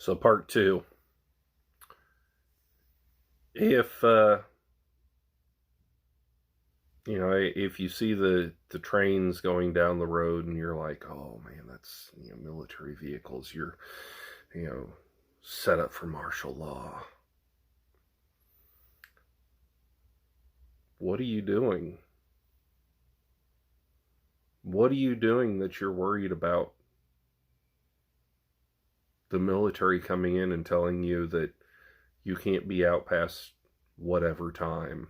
So part two, if if you see the trains going down the road and you're like, oh man, that's military vehicles, you're you know set up for martial law. What are you doing? What are you doing that you're worried about the military coming in and telling you that you can't be out past whatever time?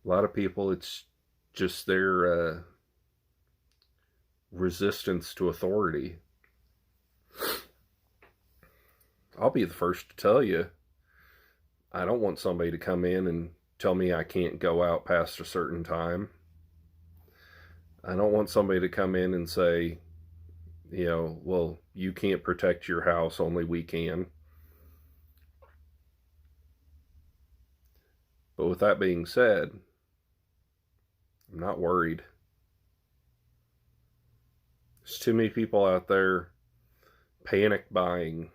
A lot of people, it's just their resistance to authority. I'll be the first to tell you, I don't want somebody to come in and tell me I can't go out past a certain time. I don't want somebody to come in and say, well, you can't protect your house, only we can. But with that being said, I'm not worried. There's too many people out there panic buying.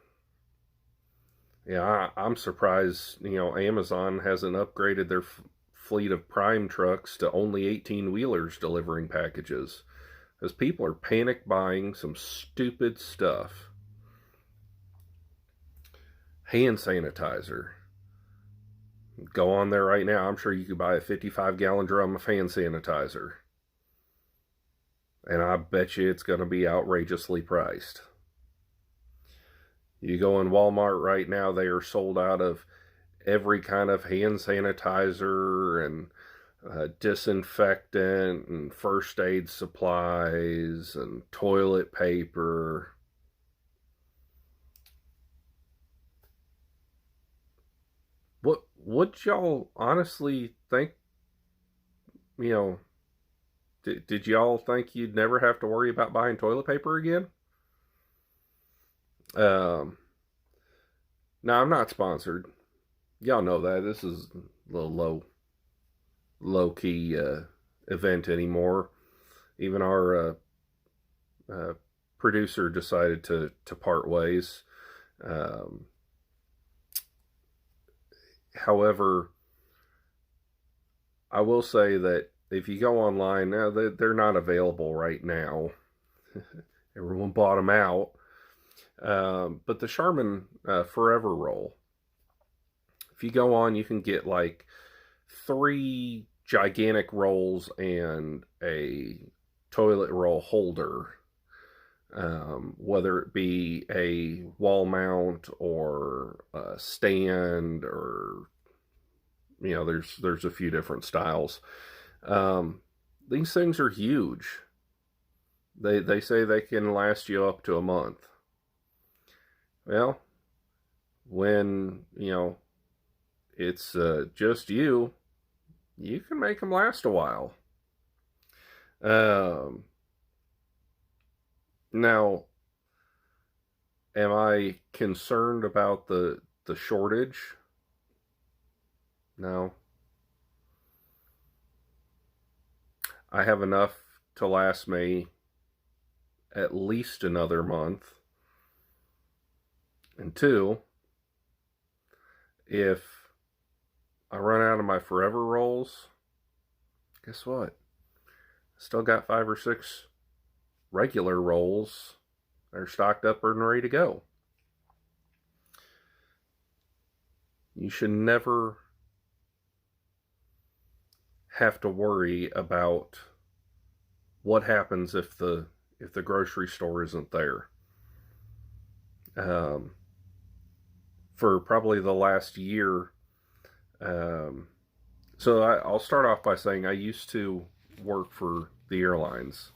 Yeah, I'm surprised, Amazon hasn't upgraded their fleet of Prime trucks to only 18-wheelers delivering packages. Because people are panic buying some stupid stuff. Hand sanitizer. Go on there right now. I'm sure you could buy a 55-gallon drum of hand sanitizer. And I bet you it's going to be outrageously priced. You go in Walmart right now, they are sold out of every kind of hand sanitizer and disinfectant and first aid supplies and toilet paper. What y'all honestly think? Did y'all think you'd never have to worry about buying toilet paper again? Now, I'm not sponsored. Y'all know that. This is a little low key event anymore. Even our producer decided to part ways. However, I will say that if you go online now, they're not available right now. Everyone bought them out. But the Charmin Forever Roll, if you go on, you can get like 3 gigantic rolls and a toilet roll holder, whether it be a wall mount or a stand, or there's a few different styles. These things are huge. They say they can last you up to a month. Well, when it's just you can make them last a while. Now, am I concerned about the shortage? No. I have enough to last me at least another month. And 2, if I run out of my Forever rolls, guess what? I still got 5 or 6 regular rolls that are stocked up and ready to go. You should never have to worry about what happens if the grocery store isn't there. For probably the last year, so I'll start off by saying I used to work for the airlines,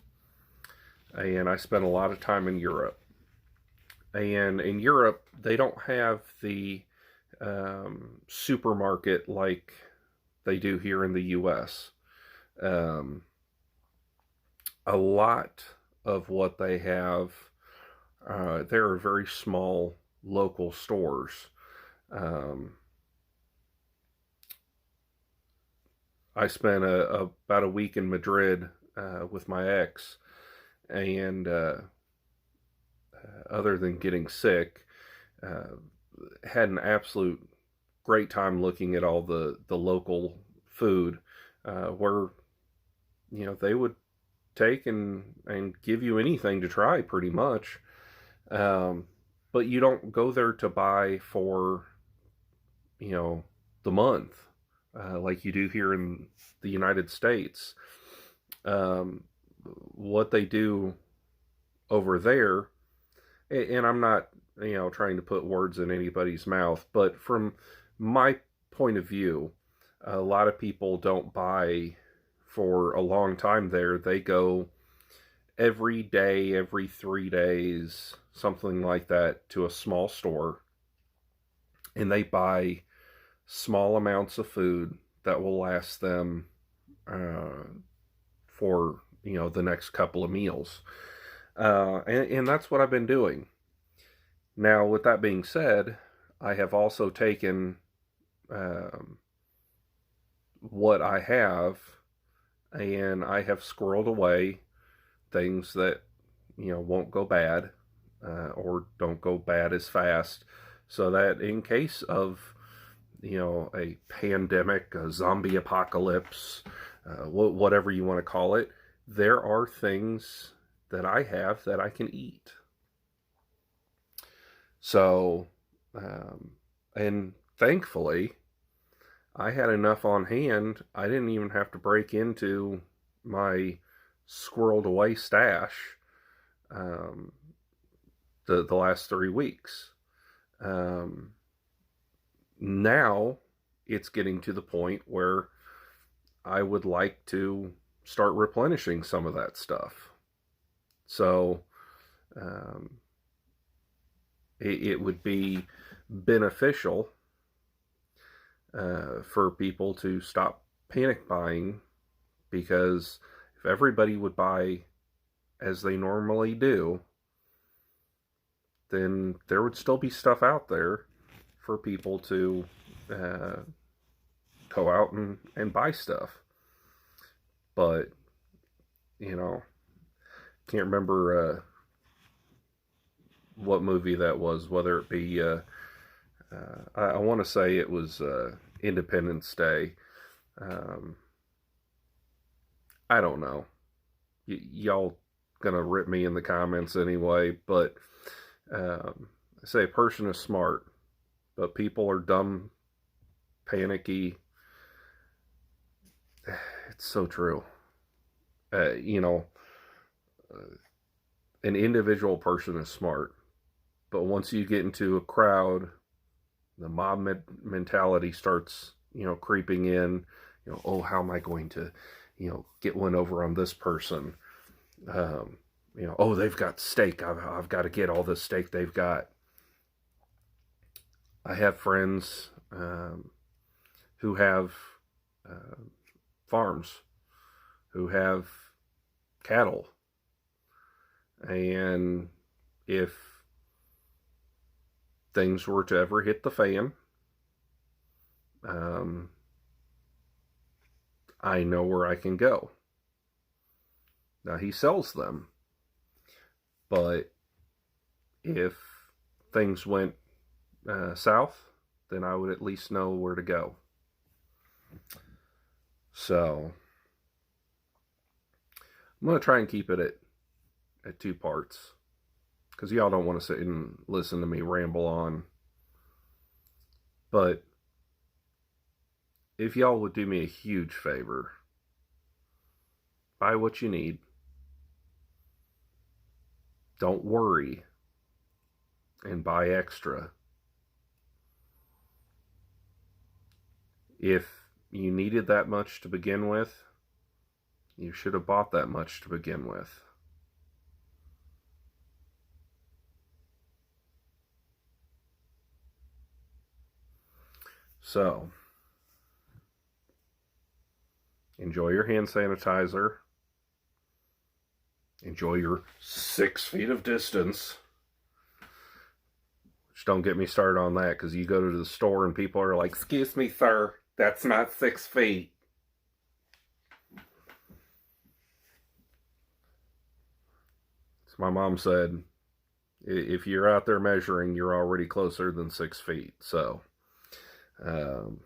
and I spent a lot of time in Europe. And in Europe, they don't have the supermarket like they do here in the U.S. A lot of what they have, there are very small local stores. I spent about a week in Madrid with my ex, and other than getting sick, uh, had an absolute great time looking at all the local food, where they would take and give you anything to try pretty much. Um, but you don't go there to buy for the month, like you do here in the United States. Um, what they do over there, and I'm not trying to put words in anybody's mouth, but from my point of view, a lot of people don't buy for a long time there. They go every day, every 3 days, something like that, to a small store, and they buy small amounts of food that will last them for the next couple of meals. And that's what I've been doing. Now, with that being said, I have also taken um, what I have, and I have squirreled away things that won't go bad, or don't go bad as fast, so that in case of a pandemic, a zombie apocalypse, whatever you want to call it, there are things that I have that I can eat. So, and thankfully, I had enough on hand. I didn't even have to break into my squirreled away stash um, the last 3 weeks. Now it's getting to the point where I would like to start replenishing some of that stuff. So it would be beneficial for people to stop panic buying, because if everybody would buy as they normally do, then there would still be stuff out there for people to go out and buy stuff. But, can't remember what movie that was, whether it be, I want to say it was Independence Day. I don't know. Y'all gonna rip me in the comments anyway, but I say a person is smart, but people are dumb, panicky. It's so true. Uh, you know, an individual person is smart, but once you get into a crowd, the mob mentality starts, creeping in. Oh, how am I going to, get one over on this person? Oh, they've got steak. I've got to get all the steak they've got. I have friends who have farms, who have cattle, and if things were to ever hit the fan, I know where I can go. Now, he sells them, but if things went south, then I would at least know where to go. So I'm going to try and keep it at 2 parts, because y'all don't want to sit and listen to me ramble on. But if y'all would do me a huge favor, buy what you need. Don't worry and buy extra. If you needed that much to begin with, you should have bought that much to begin with. So, enjoy your hand sanitizer. Enjoy your 6 feet of distance. Just don't get me started on that, because you go to the store and people are like, "Excuse me, sir, that's not 6 feet." As my mom said, If you're out there measuring, you're already closer than 6 feet. So, um,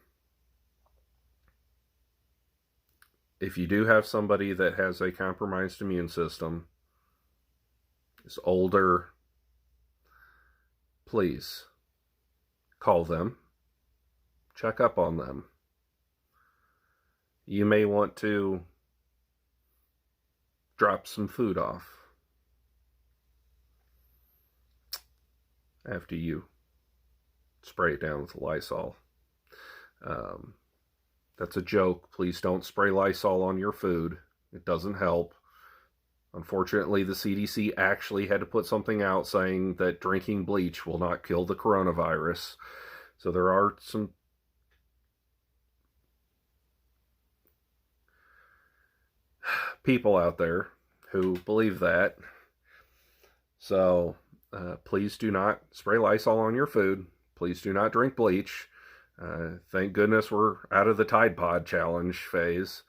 if you do have somebody that has a compromised immune system, is older, please call them, check up on them. You may want to drop some food off after you spray it down with Lysol. That's a joke. Please don't spray Lysol on your food. It doesn't help. Unfortunately, the CDC actually had to put something out saying that drinking bleach will not kill the coronavirus. So there are some people out there who believe that. So please do not spray Lysol on your food. Please do not drink bleach. Thank goodness we're out of the Tide Pod challenge phase.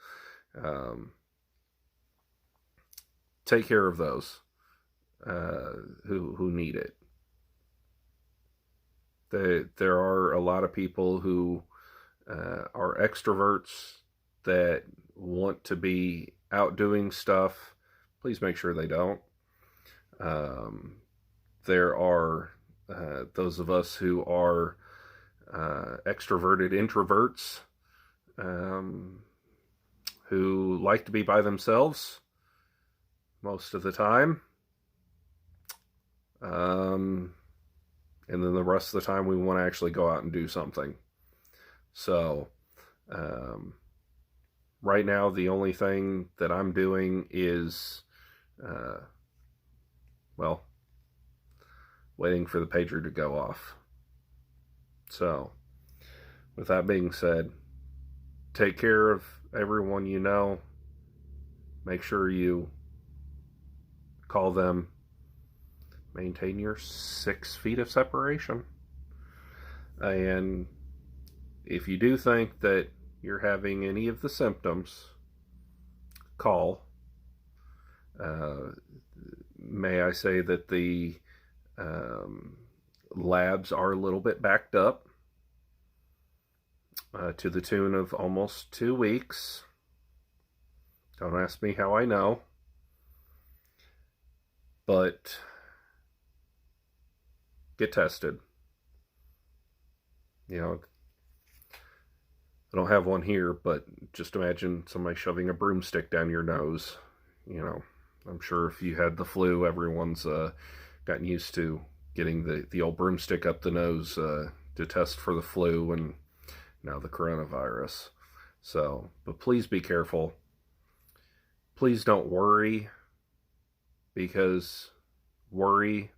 Take care of those who need it. There are a lot of people who are extroverts that want to be out doing stuff. Please make sure they don't. There are those of us who are extroverted introverts who like to be by themselves most of the time. And then the rest of the time we want to actually go out and do something. So right now the only thing that I'm doing is waiting for the pager to go off. So with that being said, take care of everyone you know. Make sure you call them. Maintain your 6 feet of separation. And if you do think that you're having any of the symptoms, call. May I say that the labs are a little bit backed up to the tune of almost 2 weeks. Don't ask me how I know. But get tested. You know, I don't have one here, but just imagine somebody shoving a broomstick down your nose. You know, I'm sure if you had the flu, everyone's gotten used to getting the old broomstick up the nose to test for the flu and now the coronavirus. So, but please be careful. Please don't worry, because worry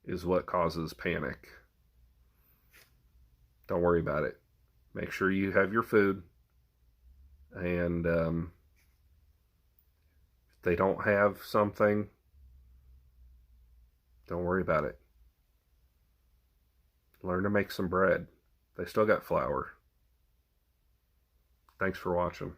is what causes panic. Don't worry about it. Make sure you have your food, and if they don't have something, don't worry about it. Learn to make some bread. They still got flour. Thanks for watching.